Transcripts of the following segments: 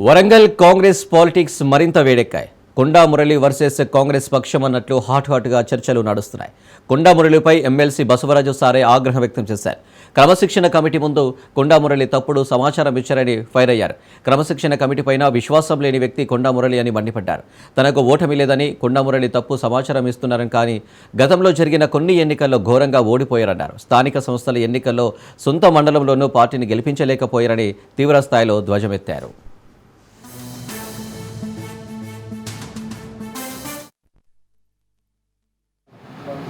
Warangal Congress politics మరింత వేడెక్కాయి. కొండా Murali versus Congress పక్షం అన్నట్లు హాట్గా చర్చలు నడుస్తున్నాయి. కొండా మురళిపై ఎమ్మెల్సీ బసవరాజు సారే ఆగ్రహం వ్యక్తం చేశారు. క్రమశిక్షణ కమిటీ ముందు కొండా మురళి తప్పుడు సమాచారం ఇచ్చారని ఫైర్ అయ్యారు. క్రమశిక్షణ కమిటీ పైన విశ్వాసం లేని వ్యక్తి కొండా మురళి అని మండిపడ్డారు. తనకు ఓటమి లేదని కొండా మురళి తప్పు సమాచారం ఇస్తున్నారని, కానీ గతంలో జరిగిన కొన్ని ఎన్నికల్లో ఘోరంగా ఓడిపోయారన్నారు. స్థానిక సంస్థల ఎన్నికల్లో సొంత మండలంలోనూ పార్టీని గెలిపించలేకపోయారని తీవ్రస్థాయిలో ధ్వజమెత్తారు.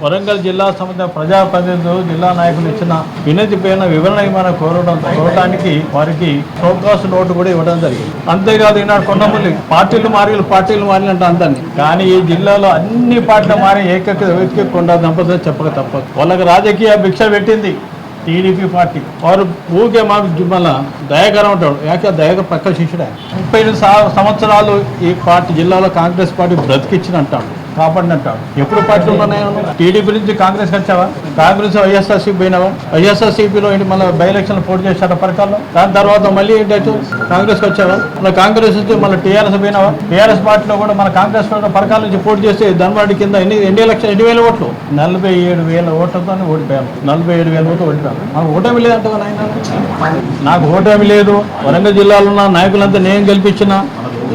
వరంగల్ జిల్లా సంబంధించిన ప్రజాప్రతినిధులు జిల్లా నాయకులు ఇచ్చిన వినతి పైన వివరణ మనం కోరడానికి వారికి ప్రోగ్రాస్ నోటు కూడా ఇవ్వడం జరిగింది. అంతేకాదు ఈనాడు కొండమల్లి పార్టీలు మారినట్టు అందరినీ, కానీ ఈ జిల్లాలో అన్ని పార్టీలు మారి వ్యక్తి కొండ దంపతులు చెప్పక తప్పదు. వాళ్ళకి రాజకీయ భిక్ష పెట్టింది టీడీపీ పార్టీ. వారు ఊకే మాకు మళ్ళీ దయాకరం ఉంటాడు. యాకే దయాకర పక్క శిష్యుడే. 35 సంవత్సరాలు ఈ పార్టీ జిల్లాలో కాంగ్రెస్ పార్టీ బ్రతికిచ్చినంటాడు, కాపాడినట్టాడు. ఎప్పుడు పార్టీ ఉన్నాయో టీడీపీ నుంచి కాంగ్రెస్కి వచ్చావా? కాంగ్రెస్ వైఎస్ఆర్సీపీ పోయినావా? వైఎస్ఆర్సీపీలో మళ్ళీ బై ఎలక్షన్ పోటీ చేశారు పరకాల్లో. దాని తర్వాత మళ్ళీ ఏంటంటే కాంగ్రెస్కి వచ్చావా? మన కాంగ్రెస్ నుంచి మళ్ళీ టీఆర్ఎస్ పోయినావా? టీఆర్ఎస్ పార్టీలో కూడా మన కాంగ్రెస్ పరకాల నుంచి పోటీ చేస్తే ధన్వాడి కింద ఎన్ని లక్షలు 2,000 ఓట్లు 47,000 ఓట్లతో ఓడిపోయాము. 47,000 ఓట్లు ఓడిపోయాము. నాకు ఓటమి లేదంటే నాకు ఓటమి లేదు. వరంగల్ జిల్లాలో ఉన్న నాయకులంతా నేను గెలిపించిన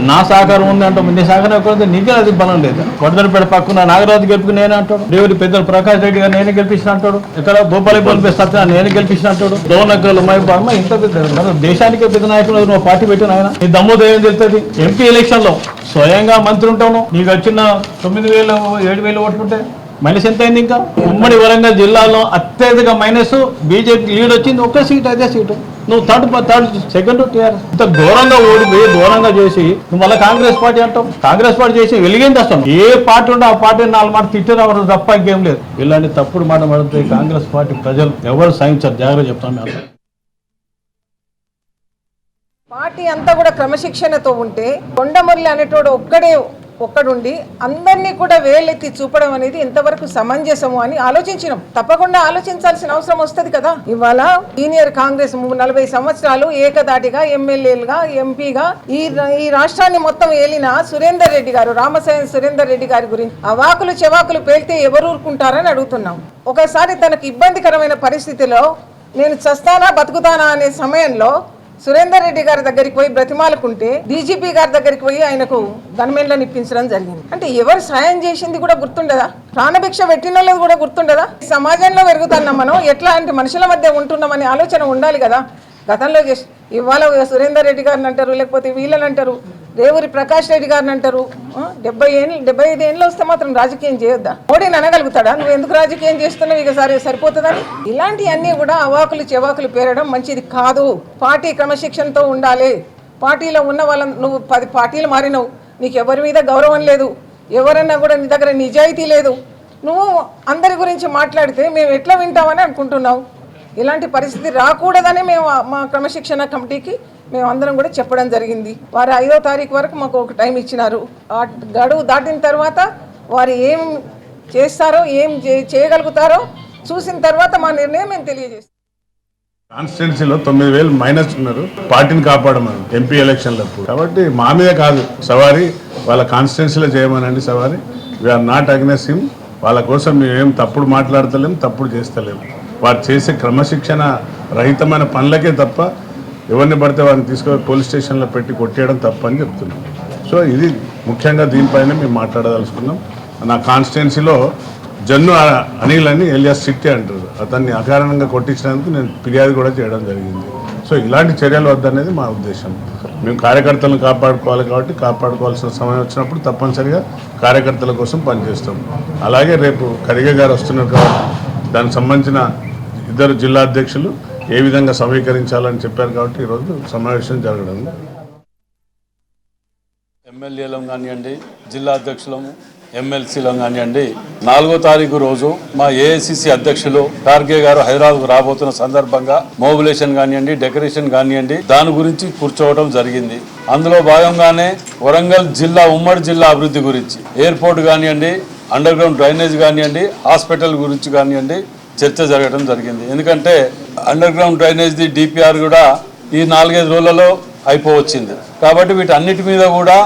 నా సహకారం ఉంది అంటాం. నీ సహకారం ఎక్కడ నీకే అది బలం లేదు. కొడదరిపేట పక్కన నాగరాజు గెలుపుకు నేనే అంటాడు. దేవుడి పెద్దలు ప్రకాష్ రెడ్డి గారు నేనే గెలిపించిన అంటాడు. ఇక్కడ భూపాలపల్లి సత్య నేను గెలిపించిన అంటాడు. దోనగ్గలు మైబామ్మ ఇంత పెద్ద దేశానికే పెద్ద నాయకులు నువ్వు పార్టీ పెట్టిన ఆయన నీ దమ్ము దయ్యం తెలుస్తుంది. ఎంపీ ఎలక్షన్ లో స్వయంగా మంత్రి ఉంటావు. నీకు వచ్చిన 9,000 7,000 ఓట్లుంటే మైనస్ ఎంత అయింది? ఇంకా ఉమ్మడి వరంగల్ జిల్లాలో అత్యధిక మైనస్ బీజేపీ లీడ్ వచ్చింది. ఒక్క సీట్, అదే సీటు. నువ్వు థర్డ్ సెకండ్ టీఆర్ఎస్ ఇంత దూరంగా ఓడిపోయి దూరంగా చేసి నువ్వు మళ్ళీ కాంగ్రెస్ పార్టీ అంటావు. కాంగ్రెస్ పార్టీ చేసి వెలిగింది వస్తాం. ఏ పార్టీ ఉంటే ఆ పార్టీ 4 మాట తిట్టినవారు తప్ప ఇంకేం లేదు. ఇలాంటి తప్పుడు మాట పడుతుంది కాంగ్రెస్ పార్టీ ప్రజలు ఎవరు సహించారు. జాగ్రత్త చెప్తాను. పార్టీ అంతా కూడా క్రమశిక్షణతో ఉంటే కొండమురళి అనేటోడు ఒక్కడుండి అందరినీ కూడా వేలెత్తి చూపడం అనేది ఎంతవరకు సమంజసము అని ఆలోచించినాం. తప్పకుండా ఆలోచించాల్సిన అవసరం వస్తుంది కదా. ఇవాళ సీనియర్ కాంగ్రెస్ 40 సంవత్సరాలు ఏకదాటిగా ఎమ్మెల్యేలుగా ఎంపీగా ఈ రాష్ట్రాన్ని మొత్తం ఏలిన సురేందర్ రెడ్డి గారు, రామసాయం సురేందర్ రెడ్డి గారి గురించి అవాకులు చెవాకులు పేలితే ఎవరు ఊరుకుంటారని అడుగుతున్నాం. ఒకసారి తనకు ఇబ్బందికరమైన పరిస్థితిలో నేను చస్తానా బతుకుతానా అనే సమయంలో సురేందర్ రెడ్డి గారి దగ్గరికి పోయి బ్రతిమాలుకుంటే డీజీపీ గారి దగ్గరికి పోయి ఆయనకు గన్మెన్లను ఇప్పించడం జరిగింది. అంటే ఎవరు సాయం చేసింది కూడా గుర్తుండదా? ప్రాణభిక్ష పెట్టినోళ్ళది కూడా గుర్తుండదా? సమాజంలో పెరుగుతున్నాం మనం, ఎట్లాంటి మనుషుల మధ్య ఉంటున్నామని ఆలోచన ఉండాలి కదా. గతంలో చేసి ఇవాళ సురేందర్ రెడ్డి గారిని అంటారు, లేకపోతే వీళ్ళని అంటారు, రేవూరి ప్రకాష్ రెడ్డి గారిని అంటారు. 75 ఏళ్ళు వస్తే మాత్రం రాజకీయం చేయొద్దా? మోడీని అనగలుగుతాడా? నువ్వు ఎందుకు రాజకీయం చేస్తున్నావు, ఇక సరిపోతుందని? ఇలాంటివన్నీ కూడా అవాకులు చెవాకులు పేరడం మంచిది కాదు. పార్టీ క్రమశిక్షణతో ఉండాలి. పార్టీలో ఉన్న వాళ్ళని నువ్వు 10 పార్టీలు మారినవు, నీకు ఎవరి మీద గౌరవం లేదు, ఎవరన్నా కూడా నీ దగ్గర నిజాయితీ లేదు. నువ్వు అందరి గురించి మాట్లాడితే మేము ఎట్లా వింటామని అనుకుంటున్నావు. ఇలాంటి పరిస్థితి రాకూడదని మేము మా క్రమశిక్షణ కమిటీకి మేము అందరం కూడా చెప్పడం జరిగింది. వారు 5వ తారీఖు వరకు మాకు ఒక టైం ఇచ్చినారు. ఆ గడువు దాటిన తర్వాత వారు ఏం చేస్తారో ఏం చేయగలుగుతారో చూసిన తర్వాత మా నిర్ణయం మేము తెలియజేస్తాం. కాన్స్టిట్యున్సీలో 9,000 మైనస్ ఉన్నారు. పార్టీని కాపాడమని ఎంపీ ఎలక్షన్లప్పుడు. కాబట్టి మా మీద కాదు సవారీ, వాళ్ళ కాన్స్టిట్యున్సీలో చేయమనండి సవారీ. We are not against him. వాళ్ళ కోసం మేమేం తప్పుడు మాట్లాడతలేము, తప్పుడు చేస్తలేము. వారు చేసే క్రమశిక్షణ రహితమైన పనులకే తప్ప ఎవరిని పడితే వారిని తీసుకొని పోలీస్ స్టేషన్లో పెట్టి కొట్టేయడం తప్ప అని చెప్తున్నాం. సో ఇది ముఖ్యంగా దీనిపైన మేము మాట్లాడదలుచుకున్నాం. నా కాన్స్టిట్యున్సీలో జన్ను అనిల్ అని ఎలియాస్ సిట్టి అంటారు, అతన్ని అకారణంగా కొట్టించినందుకు నేను ఫిర్యాదు కూడా చేయడం జరిగింది. సో ఇలాంటి చర్యలు వద్దనేది మా ఉద్దేశం. మేము కార్యకర్తలను కాపాడుకోవాలి కాబట్టి కాపాడుకోవాల్సిన సమయం వచ్చినప్పుడు తప్పనిసరిగా కార్యకర్తల కోసం పనిచేస్తాం. అలాగే రేపు ఖర్గే గారు వస్తున్నారు కాబట్టి దానికి సంబంధించిన 2 జిల్లా అధ్యక్షులు ఏ విధంగా సమీకరించాలని చెప్పారు కాబట్టి ఈరోజు సమావేశం జరగడం. ఎమ్మెల్యేలం కానివ్వండి, జిల్లా అధ్యక్షులము, ఎమ్మెల్సీలం కానివ్వండి, 4వ తారీఖు రోజు మా ఏఐసిసి అధ్యక్షులు ఖార్గే గారు హైదరాబాద్ రాబోతున్న సందర్భంగా మొబిలైజేషన్ కానివ్వండి, డెకరేషన్ కానివ్వండి, దాని గురించి కూర్చోవడం జరిగింది. అందులో భాగంగానే వరంగల్ జిల్లా ఉమ్మడి జిల్లా అభివృద్ధి గురించి, ఎయిర్పోర్ట్ కానివ్వండి, అండర్ గ్రౌండ్ డ్రైనేజ్ కానివ్వండి, హాస్పిటల్ గురించి కానివ్వండి చర్చ జరగడం జరిగింది. ఎందుకంటే అండర్ గ్రౌండ్ డ్రైనేజ్ డిపిఆర్ కూడా ఈ 4-5 రోజులలో అయిపోవచ్చింది. కాబట్టి వీటన్నిటి మీద కూడా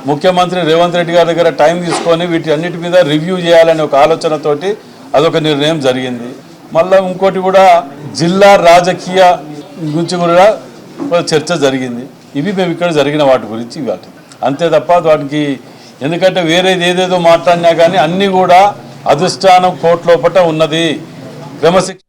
ముఖ్యమంత్రి రేవంత్ రెడ్డి గారి దగ్గర టైం తీసుకొని వీటి అన్నిటి మీద రివ్యూ చేయాలనే ఒక ఆలోచనతోటి అదొక నిర్ణయం జరిగింది. మళ్ళీ ఇంకోటి కూడా జిల్లా రాజకీయ గురించి కూడా చర్చ జరిగింది. ఇవి మేము ఇక్కడ జరిగిన వాటి గురించి వాటి అంతే తప్ప వాటికి ఎందుకంటే వేరేది ఏదేదో మాట్లాడినా కానీ అన్నీ కూడా అధిష్టానం కోర్టు లోపట ఉన్నది క్రమశిక్షణ